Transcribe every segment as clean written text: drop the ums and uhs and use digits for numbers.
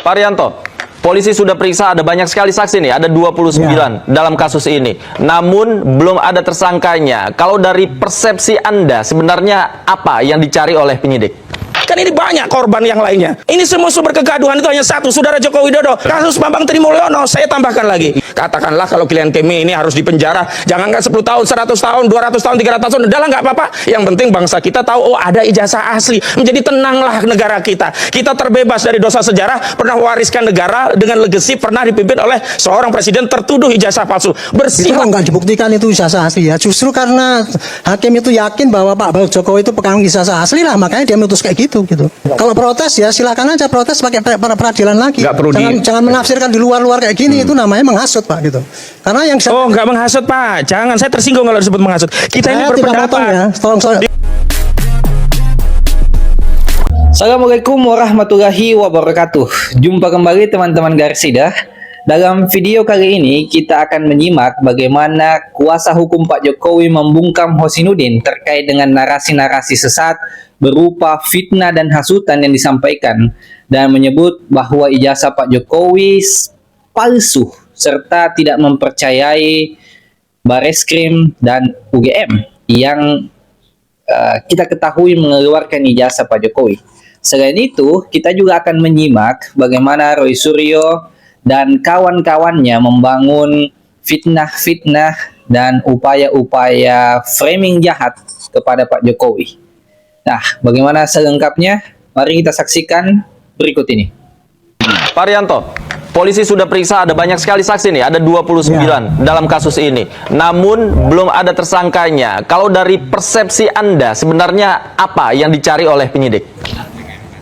Pak Rianto, polisi sudah periksa ada banyak sekali saksi nih, ada 29 dalam kasus ini. Namun belum ada tersangkanya. Kalau dari persepsi Anda, sebenarnya apa yang dicari oleh penyidik? Kan ini banyak korban yang lainnya. Ini semua sumber kegaduhan itu hanya satu, Saudara Joko Widodo. Kasus Bambang Trimulyono, saya tambahkan lagi. Katakanlah kalau klien kami ini harus dipenjara, jangankan 10 tahun, 100 tahun, 200 tahun, 300 tahun, udahlah nggak apa-apa. Yang penting bangsa kita tahu, oh ada ijazah asli. Menjadi tenanglah negara kita. Kita terbebas dari dosa sejarah, pernah wariskan negara dengan legasi, pernah dipimpin oleh seorang presiden tertuduh ijazah palsu. Bersih. Itu nggak dibuktikan itu ijazah asli ya. Justru karena hakim itu yakin bahwa Pak Jokowi itu pegang ijazah asli lah, makanya dia memutus kayak gitu. Kalau protes ya silakan aja protes pakai peradilan lagi. Jangan menafsirkan di luar-luar kayak gini, itu namanya menghasut Pak gitu. Karena yang nggak menghasut Pak, jangan, saya tersinggung kalau disebut menghasut. Kita ini berpendapat. Ya. Tolong. Assalamualaikum warahmatullahi wabarakatuh. Jumpa kembali teman-teman Garsida. Dalam video kali ini kita akan menyimak bagaimana kuasa hukum Pak Jokowi membungkam Husainuddin terkait dengan narasi-narasi sesat berupa fitnah dan hasutan yang disampaikan dan menyebut bahwa ijazah Pak Jokowi palsu serta tidak mempercayai Bareskrim dan UGM yang kita ketahui mengeluarkan ijazah Pak Jokowi. Selain itu, kita juga akan menyimak bagaimana Roy Suryo dan kawan-kawannya membangun fitnah-fitnah dan upaya-upaya framing jahat kepada Pak Jokowi. Nah, bagaimana selengkapnya? Mari kita saksikan berikut ini. Pak Rianto, polisi sudah periksa ada banyak sekali saksi nih, ada 29 dalam kasus ini. Namun belum ada tersangkanya. Kalau dari persepsi Anda, sebenarnya apa yang dicari oleh penyidik?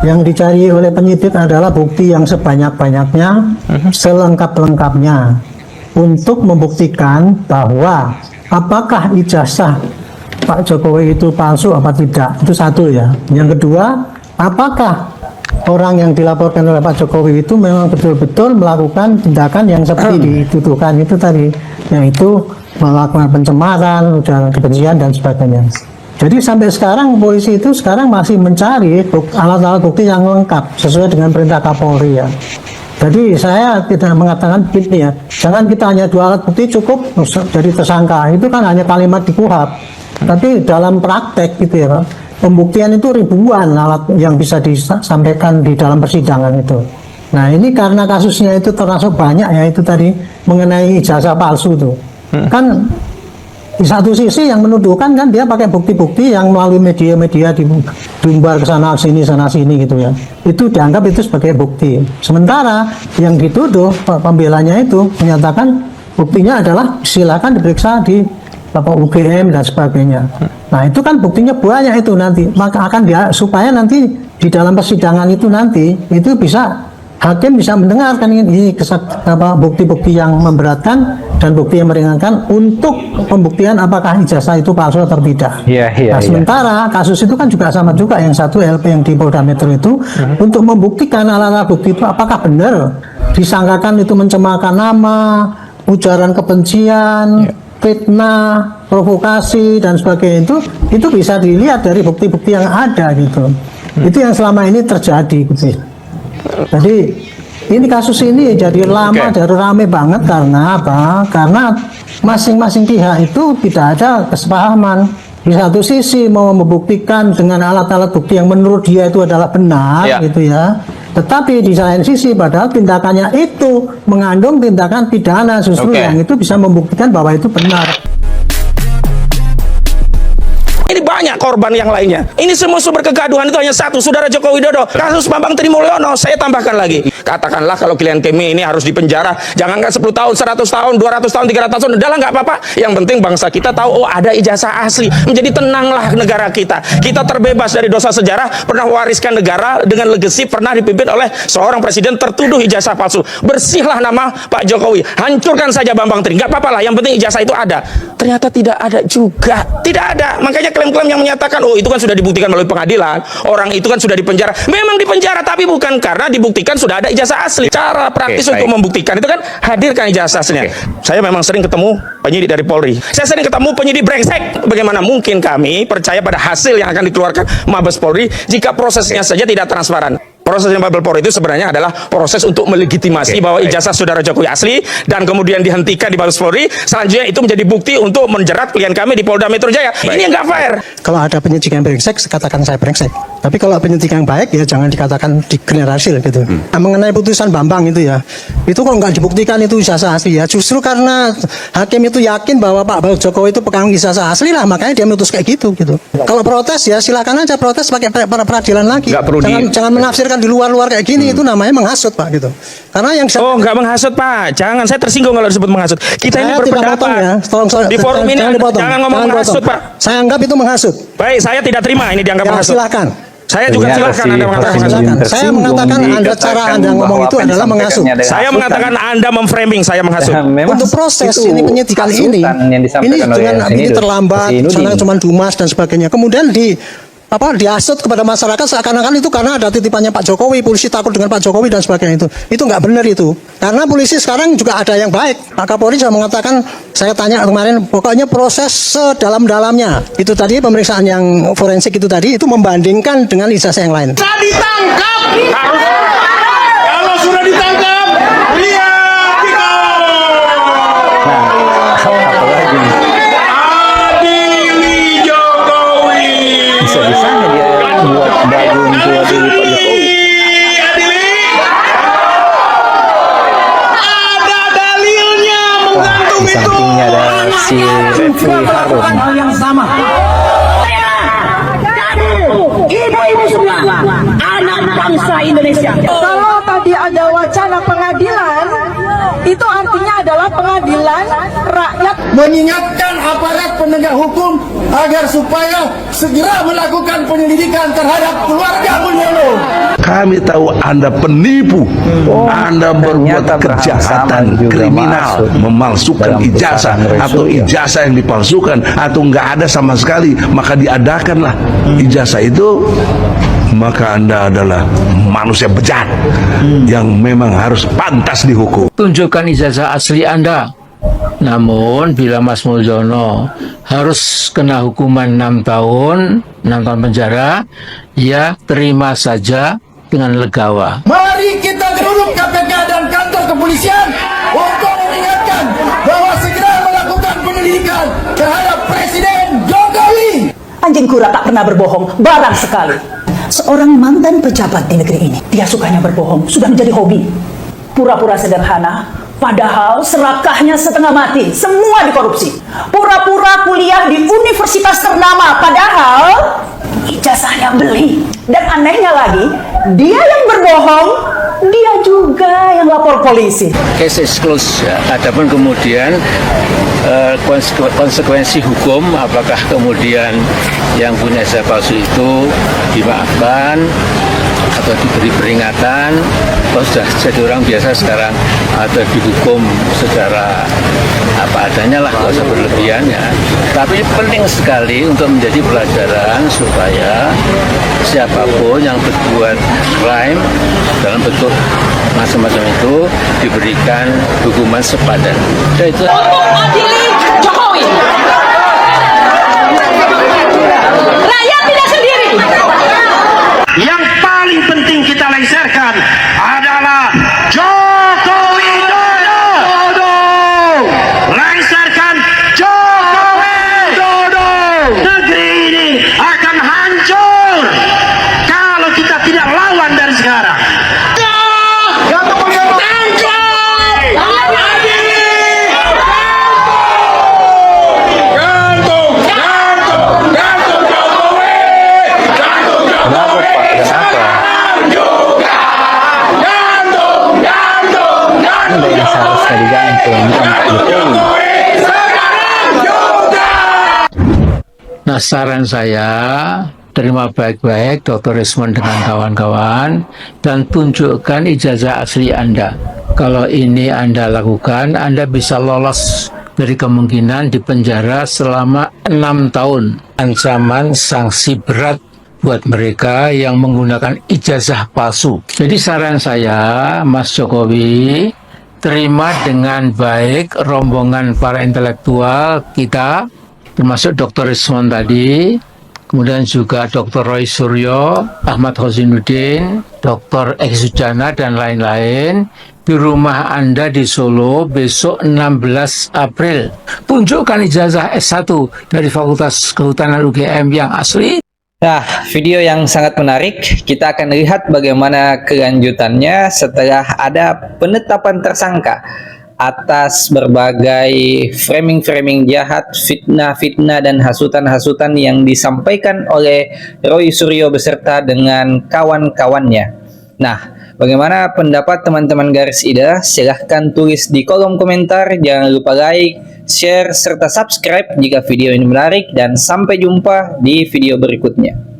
Yang dicari oleh penyidik adalah bukti yang sebanyak-banyaknya, selengkap-lengkapnya, untuk membuktikan bahwa apakah ijazah Pak Jokowi itu palsu apa tidak. Itu satu ya. Yang kedua, apakah orang yang dilaporkan oleh Pak Jokowi itu memang betul-betul melakukan tindakan yang seperti dituduhkan itu tadi, yaitu melakukan pencemaran, ujaran kebencian dan sebagainya. Jadi sampai sekarang polisi itu sekarang masih mencari alat-alat bukti yang lengkap sesuai dengan perintah Kapolri ya. Jadi saya tidak mengatakan gini ya, jangan kita hanya 2 alat bukti cukup jadi tersangka. Itu kan hanya kalimat di KUHP. Tapi dalam praktek gitu ya Pak, pembuktian itu ribuan alat yang bisa disampaikan di dalam persidangan itu. Nah ini karena kasusnya itu termasuk banyak ya, itu tadi mengenai ijazah palsu tuh. Kan di satu sisi yang menuduhkan kan dia pakai bukti-bukti yang melalui media-media diumbar ke sana sini gitu ya. Itu dianggap itu sebagai bukti. Sementara yang dituduh pembelanya itu menyatakan buktinya adalah silakan diperiksa di UGM dan sebagainya. Nah itu kan buktinya banyak itu nanti, maka akan dia supaya nanti di dalam persidangan itu nanti itu bisa hakim bisa mendengarkan ini bukti-bukti yang memberatkan dan bukti yang meringankan untuk pembuktian apakah ijazah itu palsu atau tidak. Nah sementara kasus itu kan juga sama juga, yang satu LP yang di Polda Metro itu untuk membuktikan alat-alat bukti itu apakah benar disangkakan itu mencemarkan nama, ujaran kebencian, fitnah, provokasi dan sebagainya, itu bisa dilihat dari bukti-bukti yang ada gitu. Itu yang selama ini terjadi gitu. Jadi ini kasus ini jadi lama, jadi rame banget karena apa? Karena masing-masing pihak itu tidak ada kesepahaman. Di satu sisi mau membuktikan dengan alat-alat bukti yang menurut dia itu adalah benar gitu ya. Tetapi di lain sisi padahal tindakannya itu mengandung tindakan pidana justru yang itu bisa membuktikan bahwa itu benar. Ini banyak korban yang lainnya. Ini semua sumber kegaduhan itu hanya satu, Saudara Joko Widodo. Kasus Bambang Trimulyono, saya tambahkan lagi. Katakanlah kalau klien kami ini harus dipenjara, jangankan 10 tahun, 100 tahun, 200 tahun, 300 tahun, udahlah nggak apa-apa. Yang penting bangsa kita tahu, oh ada ijazah asli. Menjadi tenanglah negara kita. Kita terbebas dari dosa sejarah, pernah wariskan negara dengan legasi, pernah dipimpin oleh seorang presiden tertuduh ijazah palsu. Bersihlah nama Pak Jokowi. Hancurkan saja Bambang Tri. Nggak apa-apa lah, yang penting ijazah itu ada. Ternyata tidak ada juga. Tidak ada. Makanya klaim-klaim yang menyatakan oh itu kan sudah dibuktikan melalui pengadilan, orang itu kan sudah dipenjara. Memang dipenjara, tapi bukan karena dibuktikan sudah ada ijazah asli. Cara praktis untuk membuktikan itu kan hadirkan ijazah aslinya. Saya memang sering ketemu penyidik dari Polri, saya sering ketemu penyidik brengsek. Bagaimana mungkin kami percaya pada hasil yang akan dikeluarkan Mabes Polri jika prosesnya saja tidak transparan? Proses yang pelapor itu sebenarnya adalah proses untuk melegitimasi bahwa ijazah saudara Jokowi asli dan kemudian dihentikan di Mabes Polri. Selanjutnya itu menjadi bukti untuk menjerat klien kami di Polda Metro Jaya. Ini nggak fair. Kalau ada penyidik yang brengsek, katakan saya brengsek. Tapi kalau penyidik yang baik, ya jangan dikatakan digeneralisir gitu. Nah, mengenai putusan Bambang itu ya, itu kok nggak dibuktikan itu ijazah asli ya. Justru karena hakim itu yakin bahwa Pak Jokowi itu pegang ijazah asli lah, makanya dia memutus kayak gitu. Kalau protes ya silakan aja protes pakai peradilan lagi. Nggak perlu jangan menafsirkan di luar-luar kayak gini, itu namanya menghasut Pak gitu. Karena yang Oh, nggak menghasut Pak. Jangan, saya tersinggung kalau disebut menghasut. Kita ini saya tidak berpendapat. potong ya. Tolong, Di forum ini dipotong. jangan ngomong Jangan menghasut dipotong. Pak. Saya anggap itu menghasut. Baik, saya tidak terima ini dianggap Ya, menghasut. silakan. Saya juga silakan Anda mengatakan menghasut. Silakan. Saya mengatakan Anda cara Anda ngomong itu adalah menghasut. Saya mengatakan Anda memframing saya menghasut. Untuk proses ini penyidikan ini dengan ini terlambat, sana cuma dumas dan sebagainya. Kemudian diasut kepada masyarakat seakan-akan itu karena ada titipannya Pak Jokowi, polisi takut dengan Pak Jokowi dan sebagainya itu nggak benar itu. Karena polisi sekarang juga ada yang baik. Pak Kapolri sudah mengatakan, saya tanya kemarin, pokoknya proses sedalam-dalamnya. Itu tadi pemeriksaan yang forensik itu tadi itu membandingkan dengan ijazah yang lain. Sudah ditangkap. Kalau sudah ditangkap, lihat adili Jokowi. Bisa-bisanya dia buat baju untuk adili Pak Jokowi. Adili. Ada dalilnya menggantung Di itu. sampingnya ada si Refli Harun. Hal yang sama. Ibu-ibu semua, anak bangsa Indonesia. Kalau tadi ada wacana pengadilan, itu artinya adalah pengadilan rakyat. Mengingatkan aparat penegak hukum agar supaya segera melakukan penyelidikan terhadap keluarga Mulyono. Kami tahu Anda penipu, Anda berbuat ternyata kejahatan bersama juga kriminal, masuk memalsukan dalam ijazah pusaran atau Resuluya. ijazah yang dipalsukan atau nggak ada sama sekali, maka diadakanlah ijazah itu. Maka Anda adalah manusia bejat yang memang harus pantas dihukum. Tunjukkan ijazah asli Anda. Namun bila Mas Mulyono harus kena hukuman 6 tahun penjara, ya terima saja dengan legawa. Mari kita duduk KPK dan kantor kepolisian untuk mengingatkan bahwa segera melakukan penyelidikan terhadap Presiden Jokowi. Anjing kura tak pernah berbohong, barang sekali. Seorang mantan pejabat di negeri ini, dia sukanya berbohong, sudah menjadi hobi. Pura-pura sederhana, padahal serakahnya setengah mati, semua dikorupsi. Pura-pura kuliah di universitas ternama, padahal ijazahnya beli. Dan anehnya lagi, dia yang berbohong, dia juga yang lapor polisi. Case is closed. Ya. Adapun kemudian konsekuensi hukum, apakah kemudian yang punya ijazah palsu itu dimaafkan atau diberi peringatan, kalau sudah jadi orang biasa sekarang atau dihukum secara apa adanya lah, nggak usah berlebihan ya. Tapi penting sekali untuk menjadi pelajaran supaya siapapun yang berbuat crime dalam bentuk macam-macam itu diberikan hukuman sepadan. Dan itu Untuk adili Jokowi. Rakyat tidak sendiri. Yang paling penting kita lengserkan adalah Jokowi Dodo. Lengserkan Jokowi Dodo. Negeri ini akan hancur kalau kita tidak lawan dari sekarang. Kenapa Pak? Kenapa? Anda yang seharusnya digantung, bukan Pak Jokowi. Nah, saran saya, terima baik-baik Dr. Rismond dengan kawan-kawan dan tunjukkan ijazah asli Anda. Kalau ini Anda lakukan, Anda bisa lolos dari kemungkinan dipenjara selama 6 tahun. Ancaman sanksi berat buat mereka yang menggunakan ijazah palsu. Jadi saran saya, Mas Jokowi, terima dengan baik rombongan para intelektual kita, termasuk Dr. Rismond tadi, kemudian juga Dr. Roy Suryo, Ahmad Hosinuddin, Dr. Eki Sujana, dan lain-lain di rumah Anda di Solo besok 16 April. Tunjukkan ijazah S1 dari Fakultas Kehutanan UGM yang asli. Nah, video yang sangat menarik. Kita akan lihat bagaimana kelanjutannya setelah ada penetapan tersangka atas berbagai framing-framing jahat, fitnah-fitnah, dan hasutan-hasutan yang disampaikan oleh Roy Suryo beserta dengan kawan-kawannya. Nah, bagaimana pendapat teman-teman Garis Ida? Silahkan tulis di kolom komentar. Jangan lupa like, share, serta subscribe jika video ini menarik. Dan sampai jumpa di video berikutnya.